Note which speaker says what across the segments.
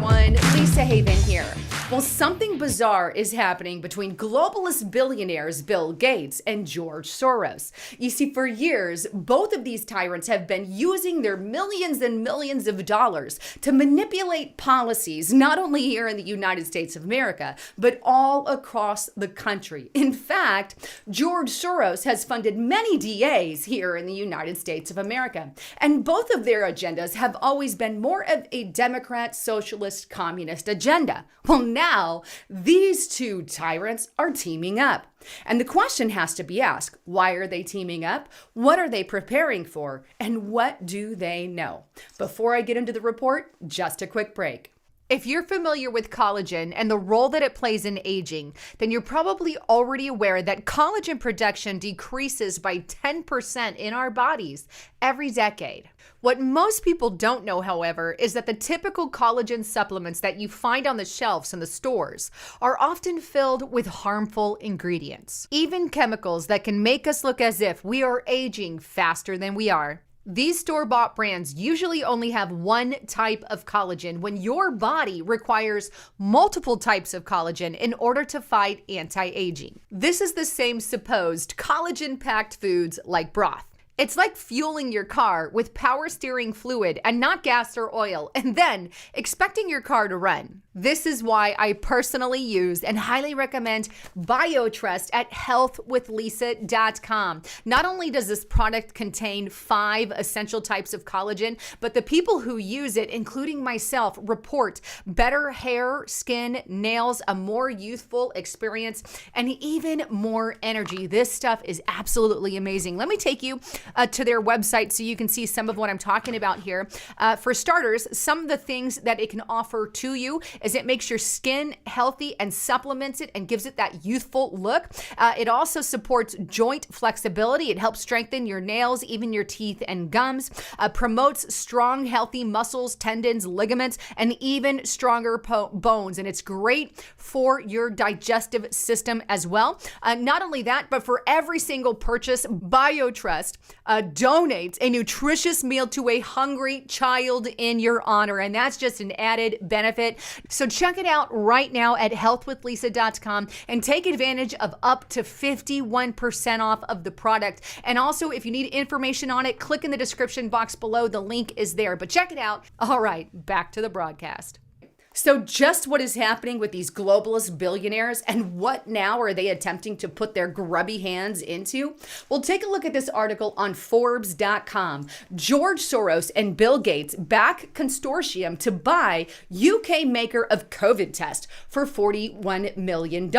Speaker 1: everyone, Lisa Haven here. Well, something bizarre is happening between globalist billionaires Bill Gates and George Soros. You see, for years, both of these tyrants have been using their millions and millions of dollars to manipulate policies, not only here in the United States of America, but all across the country. In fact, George Soros has funded many DAs here in the United States of America. And both of their agendas have always been more of a Democrat, socialist, communist agenda. Well, now these two tyrants are teaming up. And the question has to be asked, why are they teaming up? What are they preparing for? And what do they know? Before I get into the report, just a quick break. If you're familiar with collagen and the role that it plays in aging, then you're probably already aware that collagen production decreases by 10% in our bodies every decade. What most people don't know, however, is that the typical collagen supplements that you find on the shelves in the stores are often filled with harmful ingredients, even chemicals that can make us look as if we are aging faster than we are. These store-bought brands usually only have one type of collagen when your body requires multiple types of collagen in order to fight anti-aging. This is the same supposed collagen-packed foods like broth. It's like fueling your car with power steering fluid and not gas or oil, and then expecting your car to run. This is why I personally use and highly recommend BioTrust at healthwithlisa.com. Not only does this product contain 5 essential types of collagen, but the people who use it, including myself, report better hair, skin, nails, a more youthful experience, and even more energy. This stuff is absolutely amazing. Let me take you to their website so you can see some of what I'm talking about here. For starters, some of the things that it can offer to you is it makes your skin healthy and supplements it and gives it that youthful look. It also supports joint flexibility. It helps strengthen your nails, even your teeth and gums. Promotes strong, healthy muscles, tendons, ligaments, and even stronger bones. And it's great for your digestive system as well. Not only that, but for every single purchase, BioTrust donates a nutritious meal to a hungry child in your honor. And that's just an added benefit. So check it out right now at healthwithlisa.com and take advantage of up to 51% off of the product. And also, if you need information on it, click in the description box below. The link is there. But check it out. All right, back to the broadcast. So just what is happening with these globalist billionaires, and what now are they attempting to put their grubby hands into? Well, take a look at this article on Forbes.com. George Soros and Bill Gates back consortium to buy UK maker of COVID test for $41 million.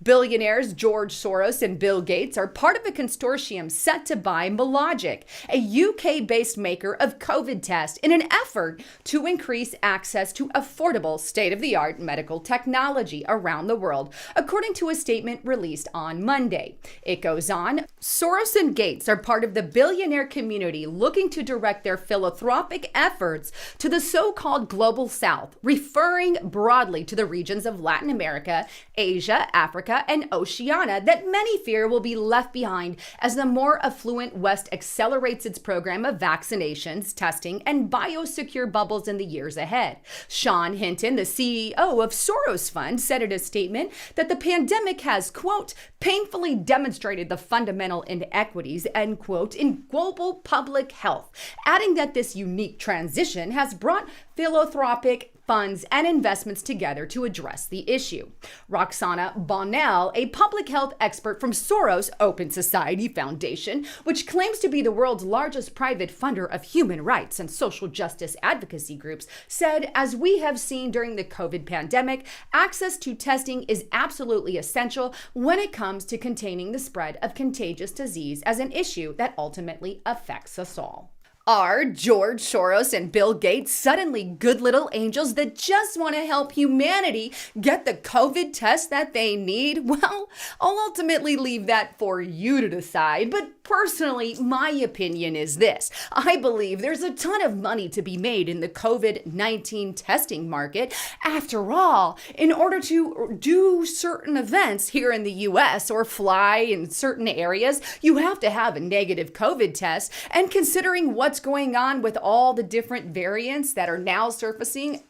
Speaker 1: Billionaires George Soros and Bill Gates are part of a consortium set to buy Mologic, a UK-based maker of COVID test, in an effort to increase access to affordable state-of-the-art medical technology around the world, according to a statement released on Monday. It goes on, Soros and Gates are part of the billionaire community looking to direct their philanthropic efforts to the so-called Global South, referring broadly to the regions of Latin America, Asia, Africa, and Oceania that many fear will be left behind as the more affluent West accelerates its program of vaccinations, testing, and biosecure bubbles in the years ahead. Sean Hinton, the CEO of Soros Fund, said in a statement that the pandemic has, quote, painfully demonstrated the fundamental inequities, end quote, in global public health, adding that this unique transition has brought philanthropic funds and investments together to address the issue. Roxana Bonnell, a public health expert from Soros Open Society Foundation, which claims to be the world's largest private funder of human rights and social justice advocacy groups, said, as we have seen during the COVID pandemic, access to testing is absolutely essential when it comes to containing the spread of contagious disease as an issue that ultimately affects us all. Are George Soros and Bill Gates suddenly good little angels that just want to help humanity get the COVID test that they need? Well, I'll ultimately leave that for you to decide, but personally, my opinion is this. I believe there's a ton of money to be made in the COVID-19 testing market. After all, in order to do certain events here in the US or fly in certain areas, you have to have a negative COVID test, and considering what's what's going on with all the different variants that are now surfacing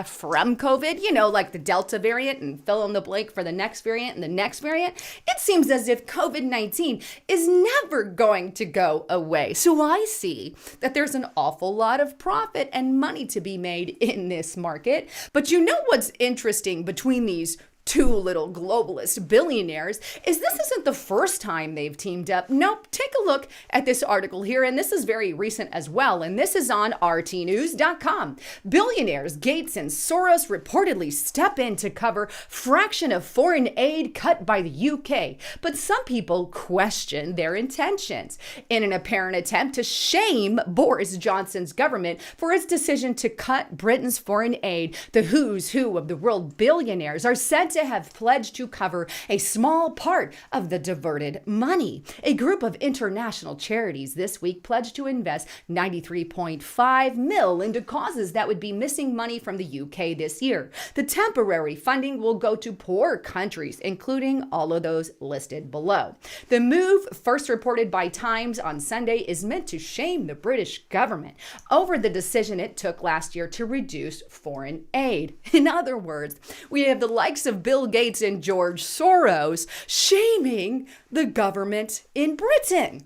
Speaker 1: from COVID, like the Delta variant, and fill in the blank for the next variant and the next variant, it seems as if COVID-19 is never going to go away. So I see that there's an awful lot of profit and money to be made in this market. But what's interesting between these two little globalist billionaires is this isn't the first time they've teamed up. Nope. Take a look at this article here, and this is very recent as well, and this is on rtnews.com. Billionaires Gates and Soros reportedly step in to cover fraction of foreign aid cut by the UK, but some people question their intentions in an apparent attempt to shame Boris Johnson's government for its decision to cut Britain's foreign aid. The who's who of the world billionaires are said to have pledged to cover a small part of the diverted money. A group of international charities this week pledged to invest 93.5 mil into causes that would be missing money from the UK this year. The temporary funding will go to poor countries, including all of those listed below. The move, first reported by Times on Sunday, is meant to shame the British government over the decision it took last year to reduce foreign aid. In other words, we have the likes of Bill Gates and George Soros shaming the government in Britain.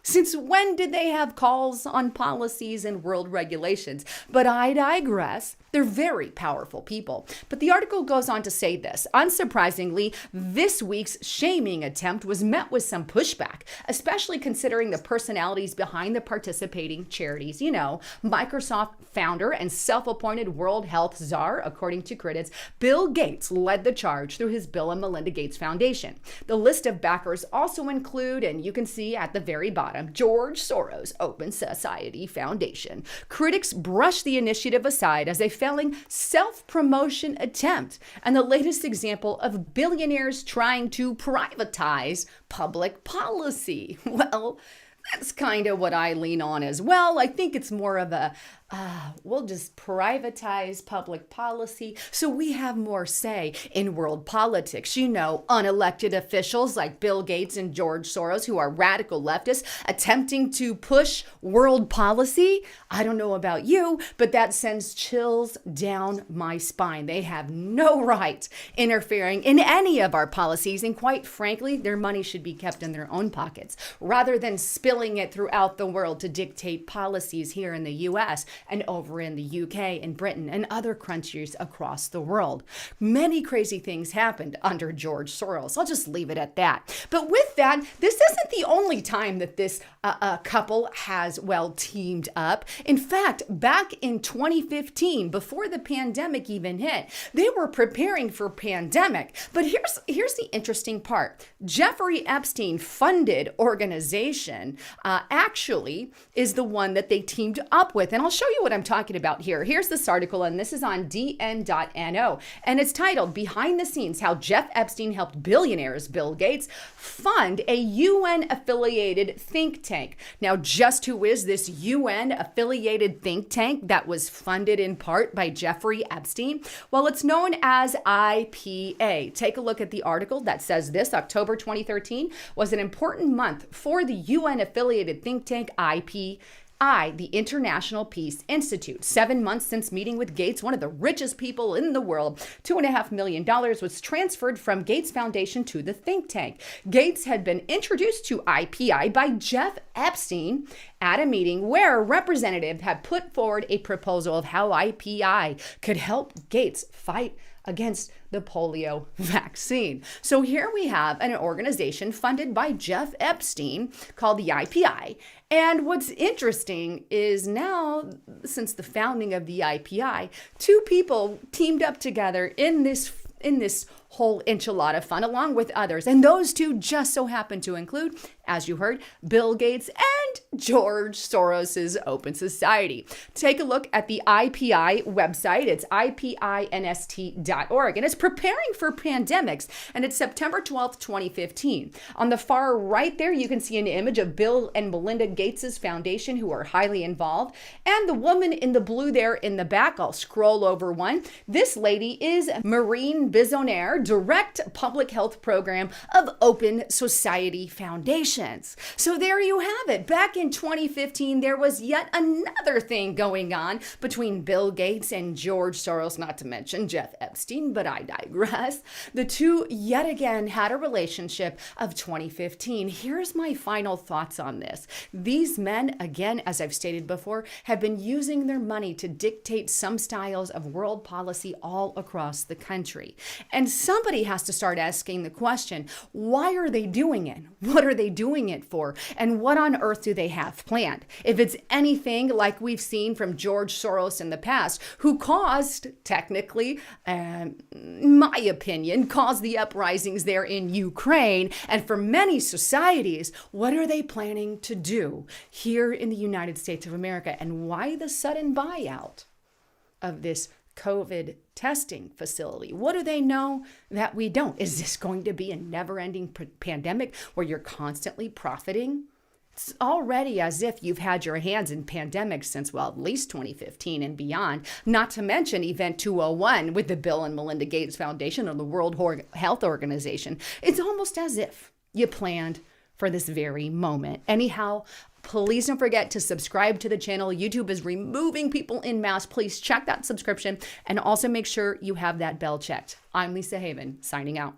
Speaker 1: Since when did they have calls on policies and world regulations? But I digress. They're very powerful people. But the article goes on to say this. Unsurprisingly, this week's shaming attempt was met with some pushback, especially considering the personalities behind the participating charities. Microsoft founder and self-appointed World Health Czar, according to critics, Bill Gates led the charge through his Bill and Melinda Gates Foundation. The list of backers also include, and you can see at the very bottom, George Soros Open Society Foundation. Critics brush the initiative aside as a failing self-promotion attempt and the latest example of billionaires trying to privatize public policy. Well, that's kind of what I lean on as well. I think it's more of a we'll just privatize public policy so we have more say in world politics. Unelected officials like Bill Gates and George Soros, who are radical leftists, attempting to push world policy. I don't know about you, but that sends chills down my spine. They have no right interfering in any of our policies, and quite frankly, their money should be kept in their own pockets rather than spilling it throughout the world to dictate policies here in the U.S. and over in the UK and Britain and other countries across the world. Many crazy things happened under George Soros. I'll just leave it at that. But with that, this isn't the only time that this couple has, teamed up. In fact, back in 2015, before the pandemic even hit, they were preparing for pandemic. But here's the interesting part. Jeffrey Epstein funded organization actually is the one that they teamed up with. And I'll show you what I'm talking about here. Here's this article, and this is on dn.no. And it's titled, Behind the Scenes, How Jeff Epstein Helped Billionaires Bill Gates Fund a UN-affiliated think tank. Now, just who is this UN-affiliated think tank that was funded in part by Jeffrey Epstein? Well, it's known as IPA. Take a look at the article that says this. October 2013 was an important month for the UN-affiliated think tank IPA. The International Peace Institute. 7 months since meeting with Gates, one of the richest people in the world, $2.5 million was transferred from Gates Foundation to the think tank. Gates had been introduced to IPI by Jeff Epstein at a meeting where a representative had put forward a proposal of how IPI could help Gates fight against the polio vaccine. So here we have an organization funded by Jeff Epstein called the IPI. And what's interesting is now, since the founding of the IPI, two people teamed up together in this whole enchilada fund along with others. And those two just so happen to include, as you heard, Bill Gates and George Soros's Open Society. Take a look at the IPI website. It's ipinst.org, and it's preparing for pandemics, and it's September 12th, 2015. On the far right there, you can see an image of Bill and Melinda Gates's foundation, who are highly involved, and the woman in the blue there in the back. I'll scroll over one. This lady is Maureen Bisonner, Direct Public Health Program of Open Society Foundations. So there you have it. Back back in 2015, there was yet another thing going on between Bill Gates and George Soros, not to mention Jeff Epstein, but I digress. The two yet again had a relationship of 2015. Here's my final thoughts on this. These men, again, as I've stated before, have been using their money to dictate some styles of world policy all across the country. And somebody has to start asking the question, why are they doing it? What are they doing it for? And what on earth do they have planned? If it's anything like we've seen from George Soros in the past, who caused, technically, my opinion, caused the uprisings there in Ukraine, and for many societies, what are they planning to do here in the United States of America? And why the sudden buyout of this COVID testing facility? What do they know that we don't? Is this going to be a never-ending pandemic where you're constantly profiting? It's already as if you've had your hands in pandemics since, well, at least 2015 and beyond, not to mention Event 201 with the Bill and Melinda Gates Foundation or the World Health Organization. It's almost as if you planned for this very moment. Anyhow, please don't forget to subscribe to the channel. YouTube is removing people en masse. Please check that subscription and also make sure you have that bell checked. I'm Lisa Haven, signing out.